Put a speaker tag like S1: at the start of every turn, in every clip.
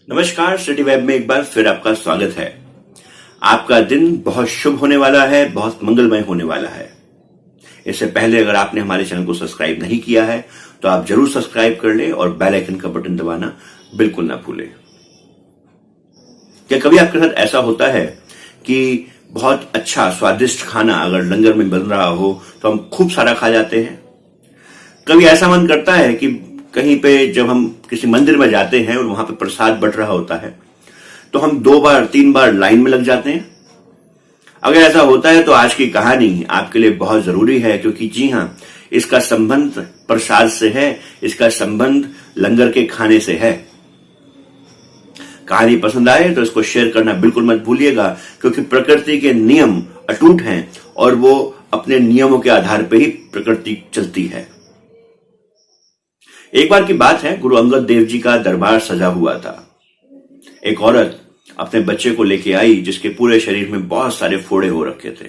S1: नमस्कार, city web में एक बार फिर आपका स्वागत है। आपका दिन बहुत शुभ होने वाला है, बहुत मंगलमय होने वाला है। इससे पहले अगर आपने हमारे चैनल को सब्सक्राइब नहीं किया है तो आप जरूर सब्सक्राइब कर लें और बेल आइकन का बटन दबाना बिल्कुल ना भूलें। क्या कभी आपके साथ ऐसा होता है कि बहुत अच्छा स्वादिष्ट खाना अगर लंगर में बन रहा हो तो हम खूब सारा खा जाते हैं? कभी ऐसा मन करता है कि कहीं पे जब हम किसी मंदिर में जाते हैं और वहां पे प्रसाद बंट रहा होता है तो हम 2 बार 3 बार लाइन में लग जाते हैं? अगर ऐसा होता है तो आज की कहानी आपके लिए बहुत जरूरी है, क्योंकि जी हां, इसका संबंध प्रसाद से है, इसका संबंध लंगर के खाने से है। कहानी पसंद आए तो इसको शेयर करना बिल्कुल मत भूलिएगा, क्योंकि प्रकृति के नियम अटूट हैं और वो अपने नियमों के आधार पर ही प्रकृति चलती है। एक बार की बात है, गुरु अंगद देव जी का दरबार सजा हुआ था। एक औरत अपने बच्चे को लेके आई जिसके पूरे शरीर में बहुत सारे फोड़े हो रखे थे।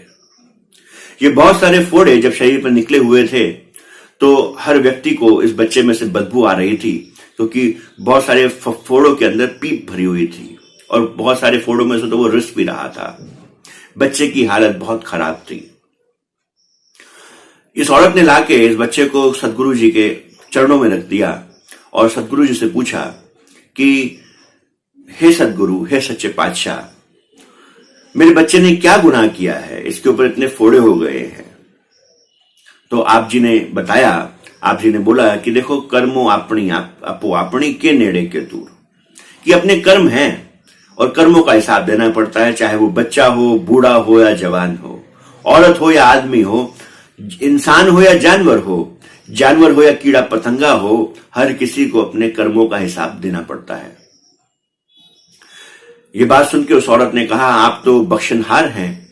S1: ये बहुत सारे फोड़े जब शरीर पर निकले हुए थे तो हर व्यक्ति को इस बच्चे में से बदबू आ रही थी, क्योंकि बहुत सारे फोड़ों के अंदर पीप भरी हुई थी और बहुत सारे फोड़ों में से तो वो रिस भी रहा था। बच्चे की हालत बहुत खराब थी। इस औरत ने लाके इस बच्चे को सदगुरु जी के चरणों में रख दिया और सदगुरु जी से पूछा कि हे सदगुरु, हे सच्चे पातशाह, मेरे बच्चे ने क्या गुनाह किया है, इसके ऊपर इतने फोड़े हो गए हैं? तो आप जी ने बताया, आप जी ने बोला कि देखो, कर्मो आपनी अपो आपनी के नेड़े के दूर, कि अपने कर्म हैं और कर्मों का हिसाब देना पड़ता है, चाहे वो बच्चा हो, बूढ़ा हो या जवान हो, औरत हो या आदमी हो, इंसान हो या जानवर हो या कीड़ा पतंगा हो, हर किसी को अपने कर्मों का हिसाब देना पड़ता है। ये बात सुन के उस औरत ने कहा, आप तो बख्शनहार हैं,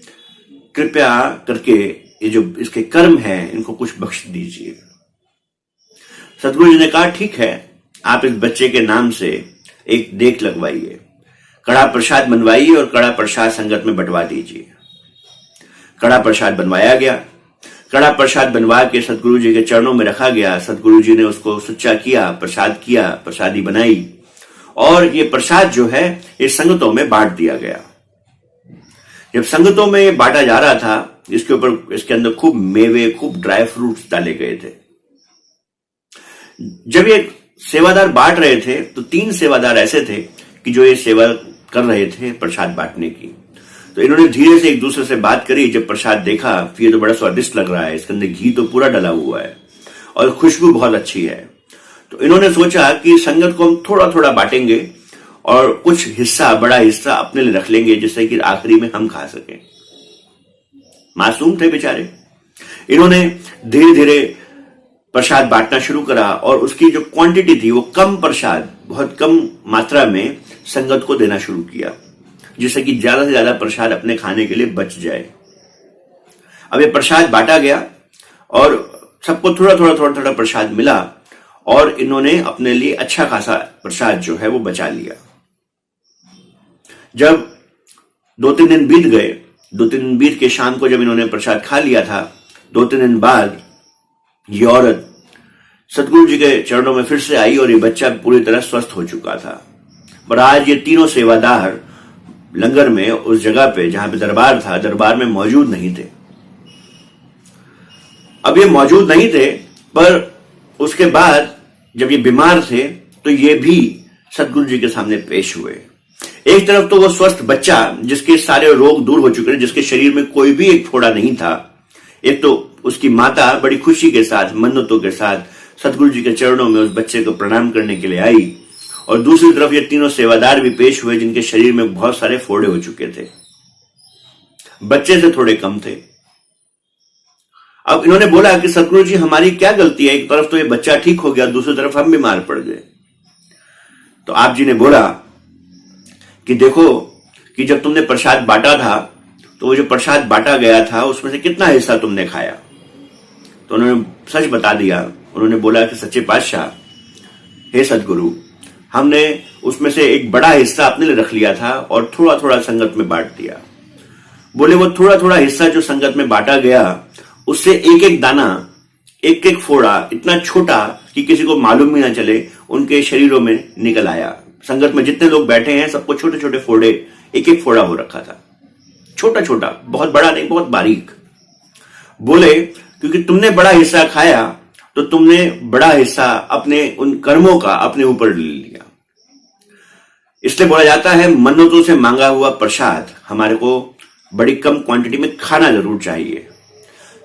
S1: कृपया करके ये जो इसके कर्म हैं इनको कुछ बख्श दीजिए। सदगुरु जी ने कहा, ठीक है, आप इस बच्चे के नाम से एक देख लगवाइए, कड़ा प्रसाद बनवाइए और कड़ा प्रसाद संगत में बंटवा दीजिए। कड़ा प्रसाद बनवाया गया। कड़ा प्रसाद बनवा के सदगुरु जी के चरणों में रखा गया। सदगुरु जी ने उसको सुच्चा किया, प्रसादी बनाई और ये प्रसाद जो है ये संगतों में बांट दिया गया। जब संगतों में ये बांटा जा रहा था, इसके अंदर खूब मेवे, खूब ड्राई फ्रूट्स डाले गए थे। जब ये सेवादार बांट रहे थे तो 3 सेवादार ऐसे थे कि जो ये सेवा कर रहे थे प्रसाद बांटने की। तो इन्होंने धीरे से एक दूसरे से बात करी। जब प्रसाद देखा, ये तो बड़ा स्वादिष्ट लग रहा है, इसके अंदर घी तो पूरा डला हुआ है और खुशबू बहुत अच्छी है। तो इन्होंने सोचा कि संगत को हम थोड़ा थोड़ा बांटेंगे और कुछ हिस्सा, बड़ा हिस्सा अपने लिए रख लेंगे, जिससे कि आखिरी में हम खा सकें। मासूम थे बेचारे। इन्होंने धीरे धीरे प्रसाद बांटना शुरू करा और उसकी जो क्वांटिटी थी वो कम प्रसाद, बहुत कम मात्रा में संगत को देना शुरू किया, जिससे कि ज्यादा से ज्यादा प्रसाद अपने खाने के लिए बच जाए। अब ये प्रसाद बांटा गया और सबको थोड़ा थोड़ा प्रसाद मिला और इन्होंने अपने लिए अच्छा खासा प्रसाद जो है वो बचा लिया। जब 2-3 दिन बीत गए, 2-3 दिन बीत के शाम को जब इन्होंने प्रसाद खा लिया था, 2-3 दिन बाद ये औरत सदगुरु जी के चरणों में फिर से आई और ये बच्चा पूरी तरह स्वस्थ हो चुका था। पर आज ये तीनों सेवादार लंगर में, उस जगह पे जहां पे दरबार था, दरबार में मौजूद नहीं थे। अब ये मौजूद नहीं थे, पर उसके बाद जब ये बीमार थे तो ये भी सदगुरु जी के सामने पेश हुए। एक तरफ तो वो स्वस्थ बच्चा जिसके सारे रोग दूर हो चुके थे, जिसके शरीर में कोई भी एक फोड़ा नहीं था, एक तो उसकी माता बड़ी खुशी के साथ, मन्नतों के साथ सदगुरु जी के चरणों में उस बच्चे को प्रणाम करने के लिए आई, और दूसरी तरफ ये तीनों सेवादार भी पेश हुए जिनके शरीर में बहुत सारे फोड़े हो चुके थे, बच्चे से थोड़े कम थे। अब इन्होंने बोला कि सदगुरु जी, हमारी क्या गलती है, एक तरफ तो ये बच्चा ठीक हो गया, दूसरी तरफ हम बीमार पड़ गए। तो आप जी ने बोला कि देखो, कि जब तुमने प्रसाद बांटा था तो वो जो प्रसाद बांटा गया था उसमें से कितना हिस्सा तुमने खाया? तो उन्होंने सच बता दिया। उन्होंने बोला कि सच्चे पातशाह, हे सदगुरु, हमने उसमें से एक बड़ा हिस्सा अपने लिए रख लिया था और थोड़ा थोड़ा संगत में बांट दिया। बोले वो थोड़ा थोड़ा हिस्सा जो संगत में बांटा गया, उससे एक एक दाना, एक एक फोड़ा इतना छोटा कि किसी को मालूम भी ना चले, उनके शरीरों में निकल आया, संगत में जितने लोग बैठे हैं सबको छोटे छोटे फोड़े, एक एक फोड़ा हो रखा था, छोटा छोटा, बहुत बड़ा नहीं, बहुत बारीक। बोले क्योंकि तुमने बड़ा हिस्सा खाया तो तुमने बड़ा हिस्सा अपने उन कर्मों का अपने ऊपर ले लिया। इसलिए बोला जाता है मन्नतों से मांगा हुआ प्रसाद हमारे को बड़ी कम क्वांटिटी में खाना जरूर चाहिए।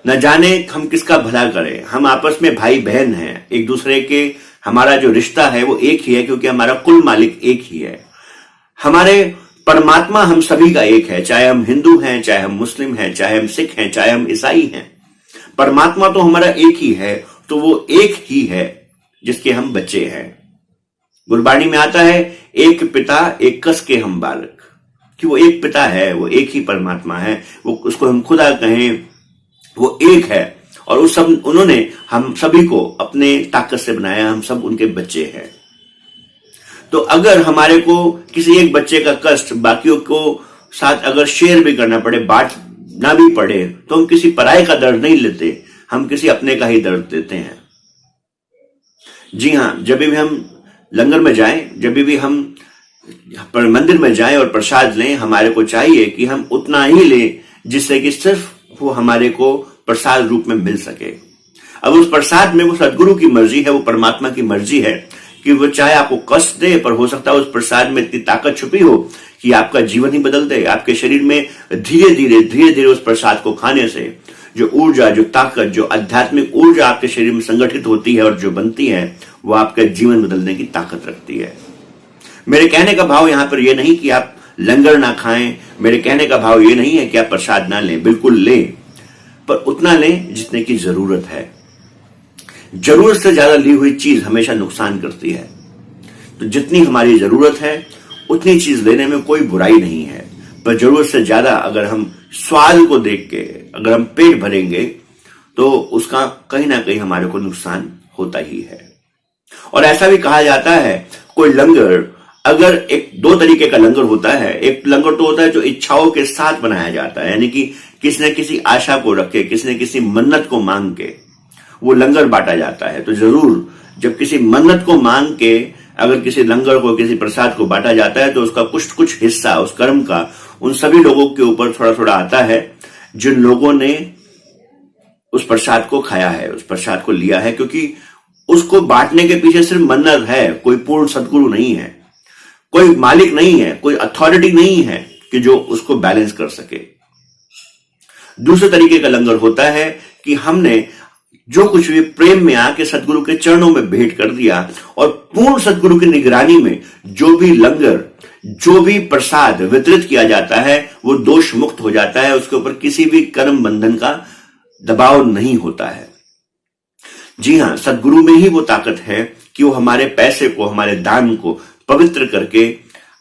S1: न जाने हम किसका भला करें, हम आपस में भाई बहन हैं, एक दूसरे के हमारा जो रिश्ता है वो एक ही है, क्योंकि हमारा कुल मालिक एक ही है। हमारे परमात्मा हम सभी का एक है, चाहे हम हिंदू हैं, चाहे हम मुस्लिम हैं, चाहे हम सिख हैं, चाहे हम ईसाई हैं, परमात्मा तो हमारा एक ही है। तो वो एक ही है जिसके हम बच्चे हैं। गुरबाणी में आता है एक पिता एक कस के हम बालक, कि वो एक पिता है, वो एक ही परमात्मा है, वो उसको हम खुदा कहें, वो एक है। और उस सब उन्होंने हम सभी को अपने ताकत से बनाया, हम सब उनके बच्चे हैं। तो अगर हमारे को किसी एक बच्चे का कष्ट बाकियों को साथ अगर शेयर भी करना पड़े, बांटना भी पड़े, तो हम किसी पराये का दर्द नहीं लेते, हम किसी अपने का ही दर्द लेते हैं। जी हां, जब भी हम लंगर में जाएं, जब भी हम मंदिर में जाएं और प्रसाद लें, हमारे को चाहिए कि हम उतना ही लें जिससे कि सिर्फ वो हमारे को प्रसाद रूप में मिल सके। अब उस प्रसाद में वो सदगुरु की मर्जी है, वो परमात्मा की मर्जी है कि वो चाहे आपको कष्ट दे, पर हो सकता है उस प्रसाद में इतनी ताकत छुपी हो कि आपका जीवन ही बदल दे। आपके शरीर में धीरे धीरे उस प्रसाद को खाने से जो ऊर्जा, जो ताकत, जो आध्यात्मिक ऊर्जा आपके शरीर में संगठित होती है और जो बनती है, वो आपका जीवन बदलने की ताकत रखती है। मेरे कहने का भाव यहां पर यह नहीं कि आप लंगर ना खाएं, मेरे कहने का भाव यह नहीं है कि आप प्रसाद ना लें, बिल्कुल लें, पर उतना लें जितने की जरूरत है। जरूरत से ज्यादा ली हुई चीज हमेशा नुकसान करती है। तो जितनी हमारी जरूरत है उतनी चीज लेने में कोई बुराई नहीं है, पर जरूरत से ज्यादा अगर हम स्वाद को देख के अगर हम पेट भरेंगे तो उसका कहीं ना कहीं हमारे को नुकसान होता ही है। और ऐसा भी कहा जाता है कोई लंगर, अगर एक दो तरीके का लंगर होता है, एक लंगर तो होता है जो इच्छाओं के साथ बनाया जाता है, यानी कि किसी न किसी आशा को रख के, किसी न किसी मन्नत को मांग के वो लंगर बांटा जाता है। तो जरूर जब किसी मन्नत को मांग के अगर किसी लंगर को, किसी प्रसाद को बांटा जाता है, तो उसका कुछ हिस्सा उस कर्म का उन सभी लोगों के ऊपर थोड़ा थोड़ा आता है जिन लोगों ने उस प्रसाद को खाया है, उस प्रसाद को लिया है, क्योंकि उसको बांटने के पीछे सिर्फ मन्नत है, कोई पूर्ण सदगुरु नहीं है, कोई मालिक नहीं है, कोई अथॉरिटी नहीं है कि जो उसको बैलेंस कर सके। दूसरे तरीके का लंगर होता है कि हमने जो कुछ भी प्रेम में आके सदगुरु के चरणों में भेंट कर दिया, और पूर्ण सदगुरु की निगरानी में जो भी लंगर, जो भी प्रसाद वितरित किया जाता है वो दोष मुक्त हो जाता है, उसके ऊपर किसी भी कर्म बंधन का दबाव नहीं होता है। जी हां, सदगुरु में ही वो ताकत है कि वो हमारे पैसे को, हमारे दान को पवित्र करके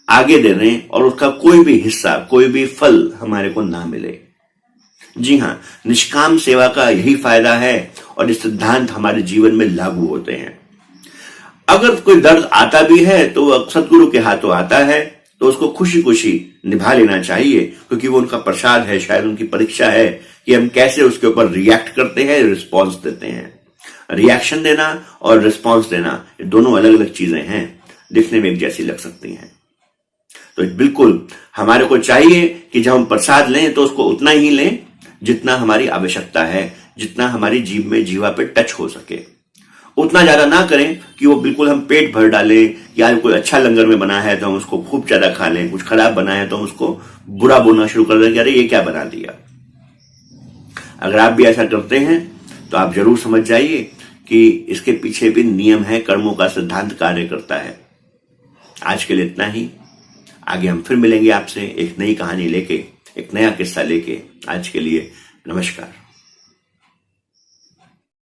S1: आगे दे दें और उसका कोई भी हिस्सा, कोई भी फल हमारे को ना मिले। जी हां, निष्काम सेवा का यही फायदा है और ये सिद्धांत हमारे जीवन में लागू होते हैं। अगर कोई दर्द आता भी है तो सदगुरु के हाथों आता है, तो उसको खुशी खुशी निभा लेना चाहिए, क्योंकि वो उनका प्रसाद है, शायद उनकी परीक्षा है कि हम कैसे उसके ऊपर रिएक्ट करते हैं, रिस्पॉन्स देते हैं। रिएक्शन देना और रिस्पॉन्स देना ये दोनों अलग अलग चीजें हैं, दिखने में एक जैसी लग सकती हैं। तो बिल्कुल हमारे को चाहिए कि जब हम प्रसाद लें तो उसको उतना ही लें जितना हमारी आवश्यकता है, जितना हमारी जीभ में, जीवा पे टच हो सके। उतना ज्यादा ना करें कि वो बिल्कुल हम पेट भर डालें, या कोई अच्छा लंगर में बना है तो हम उसको खूब ज्यादा खा लें, कुछ खराब बना है तो हम उसको बुरा बोलना शुरू कर दें कि अरे ये क्या बना दिया। अगर आप भी ऐसा करते हैं तो आप जरूर समझ जाइए कि इसके पीछे भी नियम है, कर्मों का सिद्धांत कार्य करता है। आज के लिए इतना ही। आगे हम फिर मिलेंगे आपसे एक नई कहानी लेके, एक नया किस्सा लेके। आज के लिए नमस्कार।